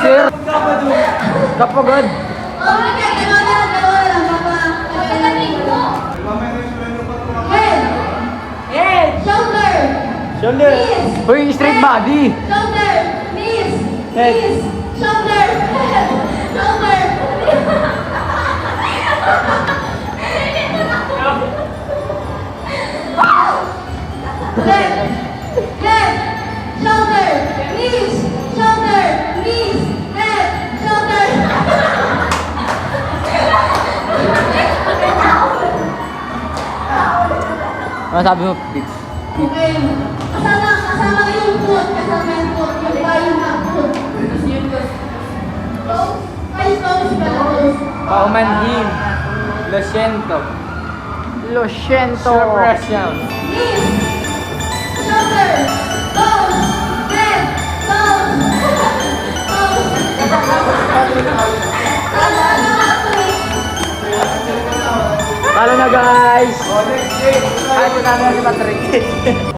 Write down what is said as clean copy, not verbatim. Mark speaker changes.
Speaker 1: sir. Kapagod.
Speaker 2: Shoulder.
Speaker 1: Uy, straight body.
Speaker 2: Shoulder. Knees.
Speaker 1: Head.
Speaker 2: Knees. Shoulder. Head. Shoulder. Head. Head. Shoulder. Knees. Shoulder. Knees. Head. Shoulder.
Speaker 1: Ano sabi mo, Pix?
Speaker 2: Okay. Kasama yung foot. Kasama yung foot. Yung bayo na foot. Toes pala toes.
Speaker 1: Paumanhin. Lo siento. Lo siento. Suppression.
Speaker 2: Knees. Shoulder. Toes. Head. Toes.
Speaker 1: Talo na guys! Ay, ito na si Patrick.